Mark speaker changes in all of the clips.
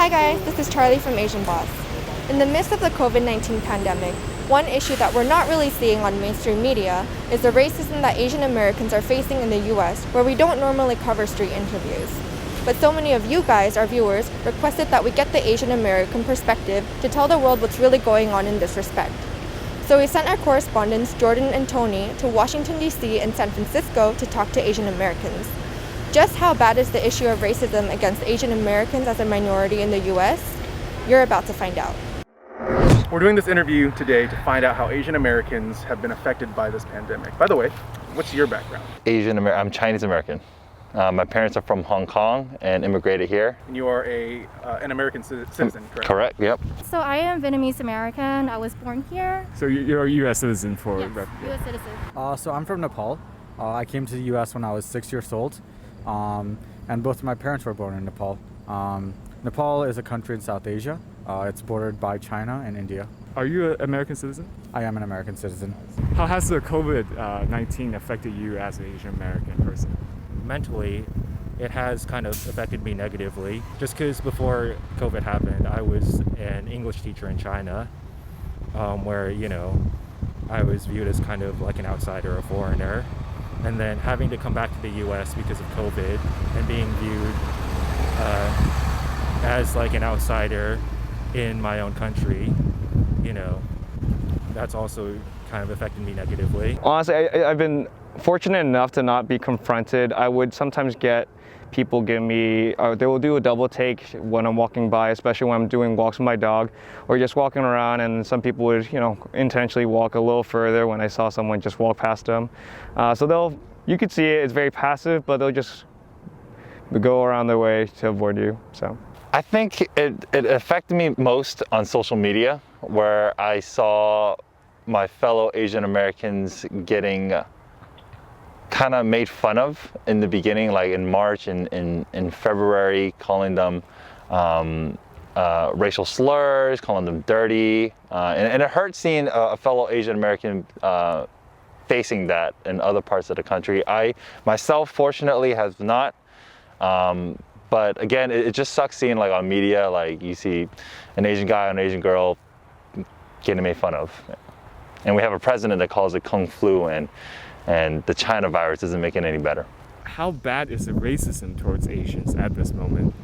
Speaker 1: Hi guys, this is Charlie from Asian Boss. In the midst of the COVID-19 pandemic, one issue that we're not really seeing on mainstream media is the racism that Asian Americans are facing in the US, where we don't normally cover street interviews. But so many of you guys, our viewers, requested that we get the Asian American perspective to tell the world what's really going on in this respect. So we sent our correspondents, Jordan and Tony, to Washington, D.C. and San Francisco to talk to Asian Americans. Just how bad is the issue of racism against Asian Americans as a minority in the U.S.? You're about to find out.
Speaker 2: We're doing this interview today to find out how Asian Americans have been affected by this pandemic. By the way, what's your background?
Speaker 3: I'm Chinese American. My parents are from Hong Kong and immigrated here.
Speaker 2: And you are an American citizen, correct?
Speaker 3: Correct, yep.
Speaker 4: So I am Vietnamese American. I was born here.
Speaker 5: So you're a U.S. citizen for...
Speaker 4: Yes, U.S. citizen.
Speaker 6: So I'm from Nepal. I came to the U.S. when I was 6 years old. And both of my parents were born in Nepal. Nepal is a country in South Asia. It's bordered by China and India.
Speaker 5: Are you an American citizen?
Speaker 6: I am an American citizen.
Speaker 5: How has the COVID-19 affected you as an Asian American person?
Speaker 7: Mentally, it has kind of affected me negatively. Just because before COVID happened, I was an English teacher in China, where, you know, I was viewed as kind of like an outsider, a foreigner. And then having to come back to the US because of COVID and being viewed as like an outsider in my own country, you know, that's also kind of affected me negatively.
Speaker 8: Honestly, I've been fortunate enough to not be confronted. I would sometimes get people give me, they will do a double take when I'm walking by, especially when I'm doing walks with my dog or just walking around, and some people would, you know, intentionally walk a little further when I saw someone just walk past them. So you could see it, it's very passive, but they'll just go around their way to avoid you, so.
Speaker 3: I think it affected me most on social media, where I saw my fellow Asian Americans getting kind of made fun of in the beginning, like in March and in February, calling them racial slurs, calling them dirty. And it hurt seeing a fellow Asian American facing that in other parts of the country. I myself, fortunately, has not. But again, it just sucks seeing, like, on media, like you see an Asian guy or an Asian girl getting made fun of. And we have a president that calls it Kung Flu, and the China virus isn't making it any better.
Speaker 5: How bad is the racism towards Asians at this moment?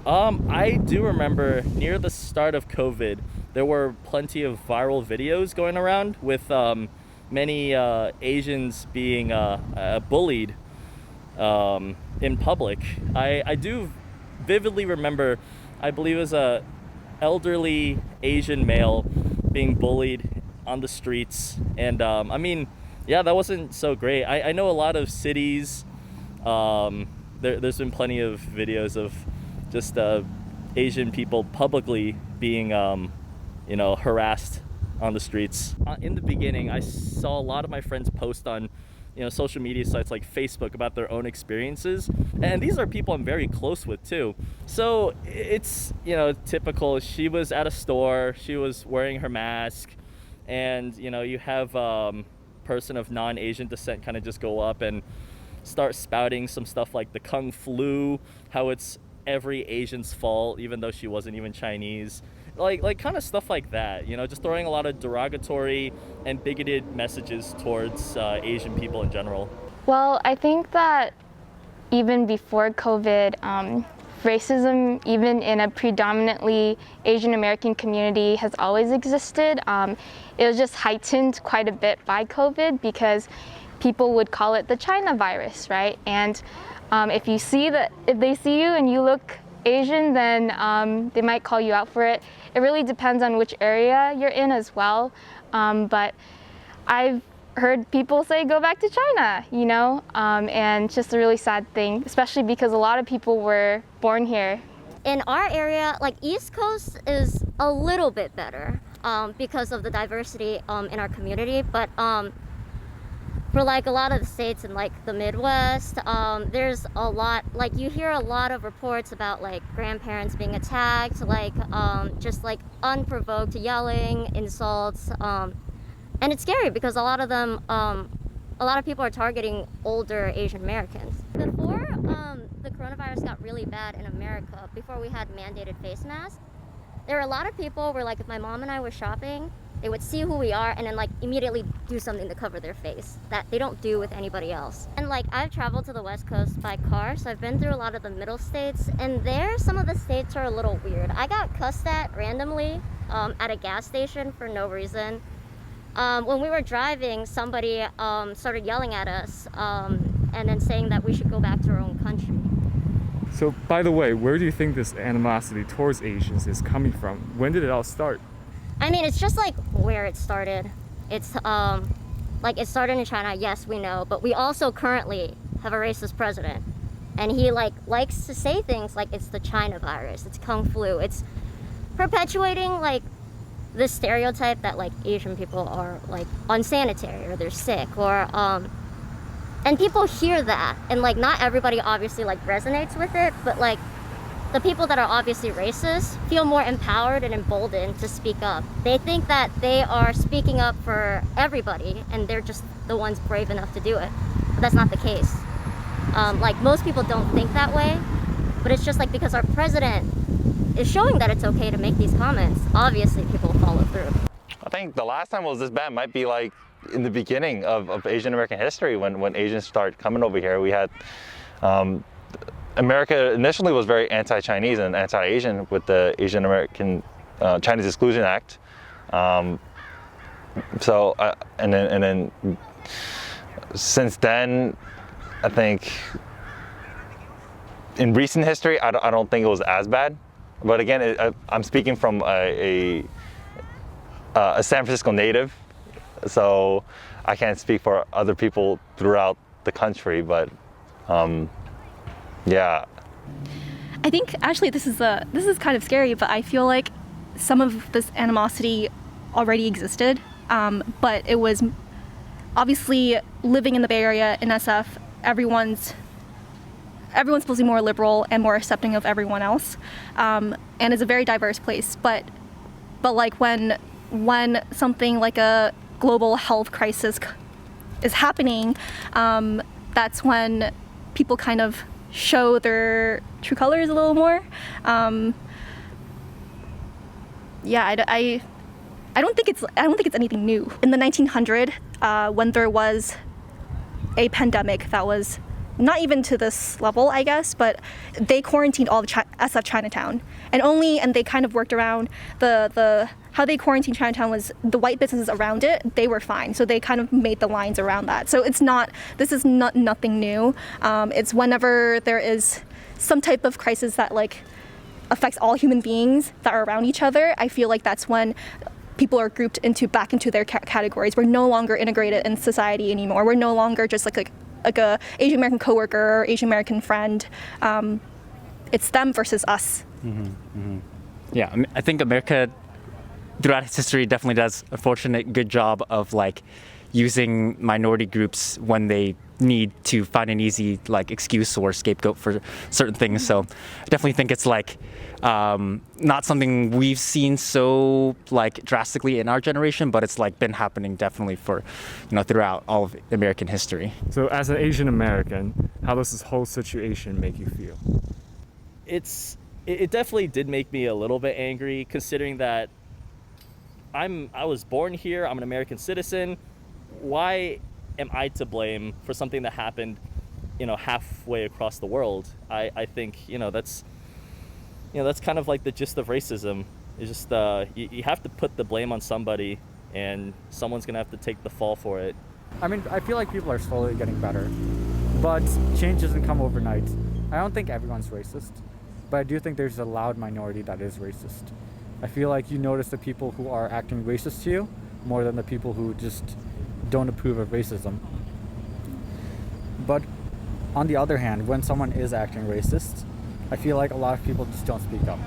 Speaker 9: I do remember near the start of COVID, there were plenty of viral videos going around with many Asians being bullied in public. I do vividly remember, I believe it was a elderly Asian male being bullied on the streets, and I mean, yeah, that wasn't so great. I know a lot of cities, there's been plenty of videos of just Asian people publicly being you know, harassed on the streets. In the beginning, I saw a lot of my friends post on, you know, social media sites like Facebook about their own experiences, and these are people I'm very close with too. So it's, you know, typical. She was at a store, she was wearing her mask, and, you know, you have person of non-Asian descent kind of just go up and start spouting some stuff like the Kung Flu, how it's every Asian's fault even though she wasn't even Chinese. Like kind of stuff like that, you know, just throwing a lot of derogatory and bigoted messages towards Asian people in general.
Speaker 4: Well, I think that even before COVID, racism, even in a predominantly Asian American community, has always existed. It was just heightened quite a bit by COVID because people would call it the China virus, right? And if they see you and you look Asian, then they might call you out for it. It really depends on which area you're in as well. But I've heard people say, go back to China, you know, and it's just a really sad thing, especially because a lot of people were born here.
Speaker 10: In our area, like East Coast is a little bit better because of the diversity in our community, but for like a lot of the states in like the Midwest, there's a lot, like you hear a lot of reports about like grandparents being attacked, like just like unprovoked yelling, insults, and it's scary because a lot of people are targeting older Asian Americans. Before the coronavirus got really bad in America before we had mandated face masks. There were a lot of people where like if my mom and I were shopping, they would see who we are and then like immediately do something to cover their face that they don't do with anybody else. And like I've traveled to the West Coast by car, so I've been through a lot of the middle states, and there some of the states are a little weird. I got cussed at randomly at a gas station for no reason. When we were driving, somebody started yelling at us and then saying that we should go back to our own country.
Speaker 5: So, by the way, where do you think this animosity towards Asians is coming from? When did it all start?
Speaker 10: I mean, it's just like where it started. It's like it started in China, yes, we know, but we also currently have a racist president. And he likes to say things like it's the China virus, it's Kung flu. It's perpetuating like this stereotype that like Asian people are like unsanitary or they're sick or and people hear that, and like not everybody obviously like resonates with it, but like the people that are obviously racist feel more empowered and emboldened to speak up. They think that they are speaking up for everybody and they're just the ones brave enough to do it. But that's not the case. Like most people don't think that way, but it's just like because our president is showing that it's okay to make these comments, obviously people will follow through.
Speaker 3: I think the last time it was this bad might be like in the beginning of Asian American history when Asians started coming over here. We had America initially was very anti-Chinese and anti-Asian with the Asian American Chinese Exclusion Act. And then since then, I think in recent history, I don't think it was as bad. But again, I'm speaking from a San Francisco native, so I can't speak for other people throughout the country. But yeah.
Speaker 11: I think actually this is kind of scary, but I feel like some of this animosity already existed, but it was obviously living in the Bay Area in SF. Everyone's supposed to be more liberal and more accepting of everyone else, and it's a very diverse place. But like when something like a global health crisis is happening, that's when people kind of show their true colors a little more. I don't think it's anything new. In the 1900s, when there was a pandemic that was not even to this level, I guess, but they quarantined all the SF Chinatown, and they kind of worked around the how they quarantined Chinatown was the white businesses around it, they were fine, so they kind of made the lines around that. So this is nothing new. It's whenever there is some type of crisis that like affects all human beings that are around each other, I feel like that's when people are grouped back into their categories. We're no longer integrated in society anymore. We're no longer just like a Asian American coworker or Asian American friend. It's them versus us.
Speaker 12: Mm-hmm, mm-hmm. Yeah, I think America throughout its history definitely does a fortunate good job of like using minority groups when they need to find an easy like excuse or scapegoat for certain things. So I definitely think it's like not something we've seen so like drastically in our generation, but it's like been happening definitely for throughout all of American history.
Speaker 5: So as an Asian American, how does this whole situation make you feel?
Speaker 9: It definitely did make me a little bit angry, considering that I was born here, I'm an American citizen. Why am I to blame for something that happened, halfway across the world? I think, that's kind of like the gist of racism. It's just you have to put the blame on somebody, and someone's gonna have to take the fall for it.
Speaker 6: I mean, I feel like people are slowly getting better, but change doesn't come overnight. I don't think everyone's racist, but I do think there's a loud minority that is racist. I feel like you notice the people who are acting racist to you more than the people who just don't approve of racism. But on the other hand, when someone is acting racist, I feel like a lot of people just don't speak up.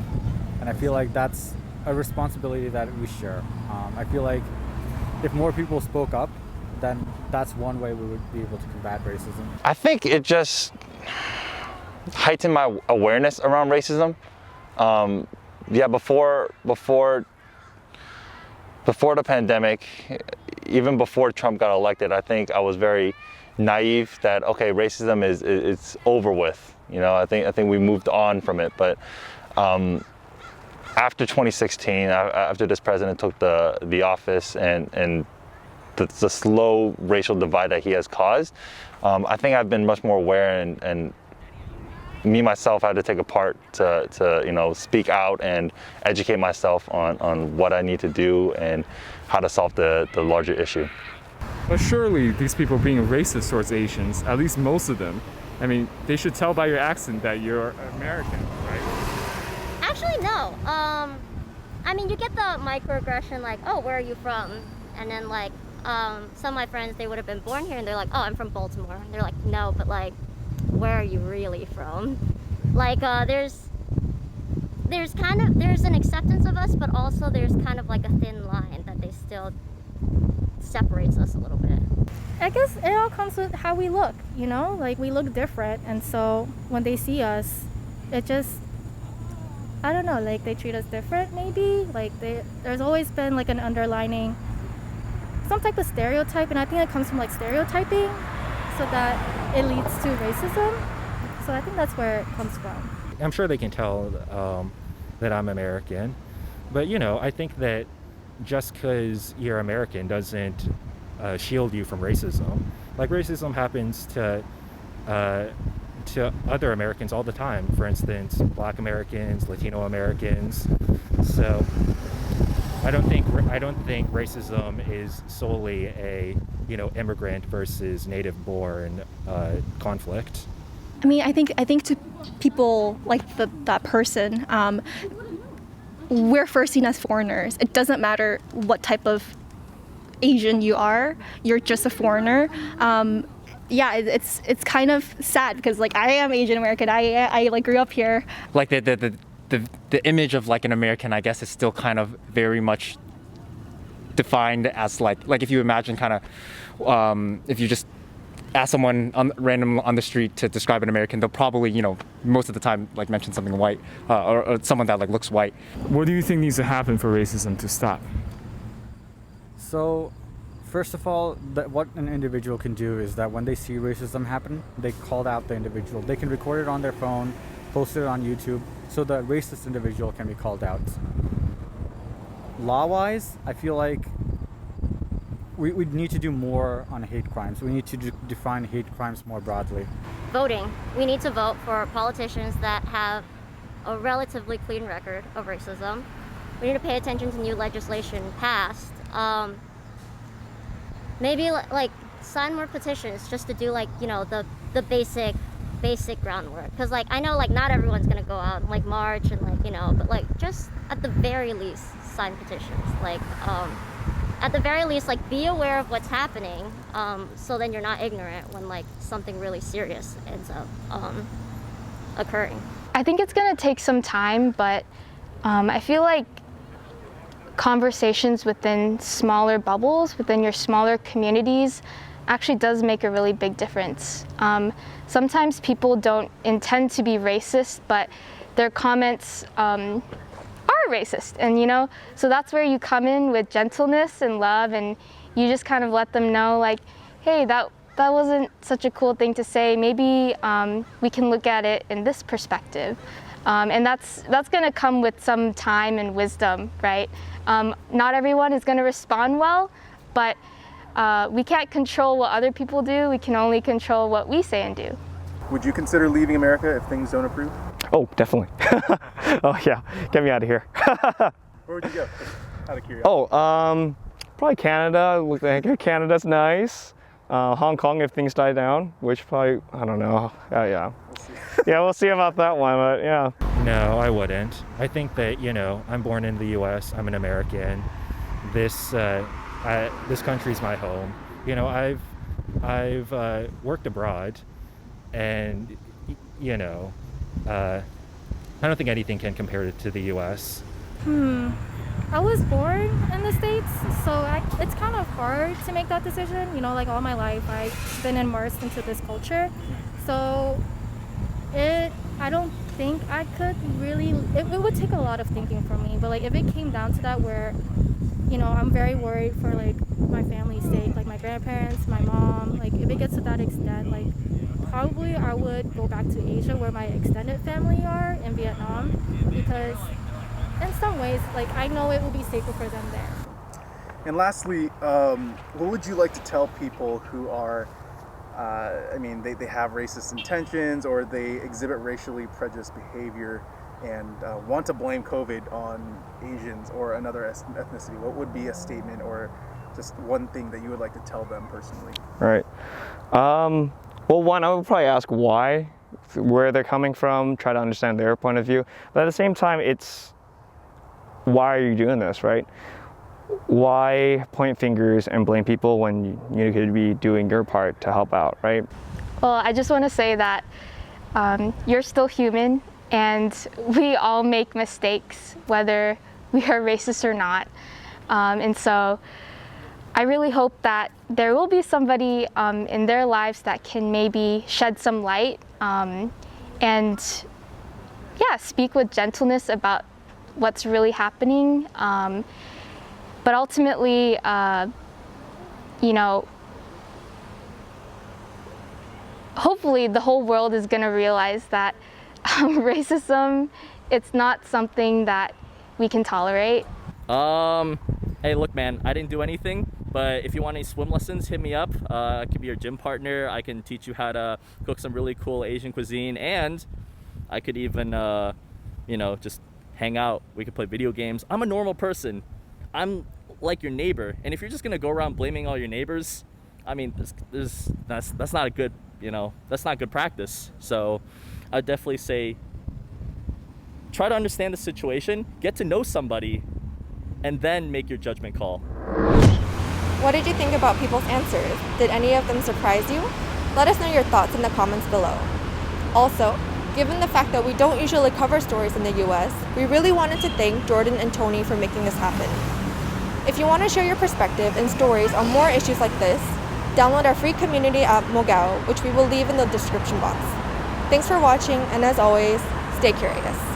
Speaker 6: And I feel like that's a responsibility that we share. I feel like if more people spoke up, then that's one way we would be able to combat racism.
Speaker 3: I think it just heightened my awareness around racism. Before the pandemic, even before Trump got elected, I think I was very naive that, okay, racism is over with. You know, I think we moved on from it. But after 2016, after this president took the office and the slow racial divide that he has caused, I think I've been much more aware, and me myself had to take a part to you know, speak out and educate myself on what I need to do and how to solve the larger issue.
Speaker 5: But surely these people being racist towards Asians, at least most of them, I mean, they should tell by your accent that you're American, right?
Speaker 10: Actually, no. I mean, you get the microaggression, like, oh, where are you from? And then, like, some of my friends, they would have been born here, and they're like, oh, I'm from Baltimore. And they're like, no, but, like, where are you really from? Like, there's an acceptance of us, but also there's kind of like a thin line that they still separates us a little bit.
Speaker 13: I guess it all comes with how we look, you know? Like, we look different, and so when they see us, it just, I don't know, like, they treat us different, maybe? Like, there's always been, like, an underlining, some type of stereotype, and I think it comes from, like, stereotyping, so that it leads to racism. So I think that's where it comes from.
Speaker 7: I'm sure they can tell that I'm American, but, you know, I think that just because you're American doesn't shield you from racism. Like, racism happens to other Americans all the time. For instance, Black Americans, Latino Americans. So I don't think racism is solely a, you know, immigrant versus native-born conflict.
Speaker 11: I mean, I think to people like that person, we're first seen as foreigners. It doesn't matter what type of Asian you are, you're just a foreigner. Yeah, it's kind of sad because, like, I am Asian American. I like grew up here.
Speaker 12: Like the image of, like, an American, I guess, is still kind of very much defined as like if you imagine kind of if you just ask someone random on the street to describe an American, they'll probably, you know, most of the time, like, mention something white or someone that, like, looks white.
Speaker 5: What do you think needs to happen for racism to stop?
Speaker 6: So, first of all, what an individual can do is that when they see racism happen, they call out the individual. They can record it on their phone, post it on YouTube, so the racist individual can be called out. Law-wise, I feel like we need to do more on hate crimes. We need to define hate crimes more broadly.
Speaker 10: Voting. We need to vote for politicians that have a relatively clean record of racism. We need to pay attention to new legislation passed. Maybe like sign more petitions just to do, like, you know, the basic groundwork. Because, like, I know, like, not everyone's gonna go out and, like, march and, like, you know, but, like, just at the very least sign petitions. Like, at the very least, like, be aware of what's happening, so then you're not ignorant when, like, something really serious ends up occurring.
Speaker 4: I think it's gonna take some time, but I feel like conversations within smaller bubbles, within your smaller communities, actually does make a really big difference. Sometimes people don't intend to be racist, but their comments are racist, and, you know, so that's where you come in with gentleness and love, and you just kind of let them know, like, hey, that wasn't such a cool thing to say. Maybe we can look at it in this perspective. And that's going to come with some time and wisdom, right? Not everyone is going to respond well, but we can't control what other people do. We can only control what we say and do.
Speaker 2: Would you consider leaving America if things don't improve?
Speaker 8: Oh, definitely. Oh yeah, get me out of here.
Speaker 2: Where would you go? Out of curiosity.
Speaker 8: Oh, probably Canada. Look, Canada's nice. Hong Kong if things die down, which probably, I don't know. Yeah.
Speaker 2: We'll see.
Speaker 8: Yeah, we'll see about that one, but yeah.
Speaker 7: No, I wouldn't. I think that, you know, I'm born in the U.S. I'm an American. This country's my home. You know, I've worked abroad, and, you know, I don't think anything can compare to the U.S.
Speaker 13: I was born in the States, so it's kind of hard to make that decision. You know, like, all my life I've been immersed into this culture, so I don't think I could really, it would take a lot of thinking from me, but, like, if it came down to that where you know, I'm very worried for like my family's sake, like my grandparents, my mom. Like if it gets to that extent, like probably I would go back to Asia where my extended family are in Vietnam, because in some ways, like I know it will be safer for them there.
Speaker 2: And lastly, what would you like to tell people who are, they have racist intentions or they exhibit racially prejudiced behavior and want to blame COVID on Asians or another ethnicity? What would be a statement or just one thing that you would like to tell them personally?
Speaker 8: Right. Well, one, I would probably ask why, where they're coming from, try to understand their point of view. But at the same time, it's why are you doing this, right? Why point fingers and blame people when you could be doing your part to help out, right?
Speaker 4: Well, I just want to say that you're still human, and we all make mistakes, whether we are racist or not. And so I really hope that there will be somebody in their lives that can maybe shed some light and speak with gentleness about what's really happening. But ultimately, hopefully the whole world is going to realize that racism, it's not something that we can tolerate.
Speaker 9: Hey, look, man, I didn't do anything, but if you want any swim lessons, hit me up. I could be your gym partner. I can teach you how to cook some really cool Asian cuisine, and I could even, just hang out. We could play video games. I'm a normal person. I'm like your neighbor, and if you're just gonna go around blaming all your neighbors, I mean, that's not a good, that's not good practice. So I'd definitely say try to understand the situation, get to know somebody, and then make your judgment call.
Speaker 1: What did you think about people's answers? Did any of them surprise you? Let us know your thoughts in the comments below. Also, given the fact that we don't usually cover stories in the US, we really wanted to thank Jordan and Tony for making this happen. If you want to share your perspective and stories on more issues like this, download our free community app Mogao, which we will leave in the description box. Thanks for watching, and as always, stay curious.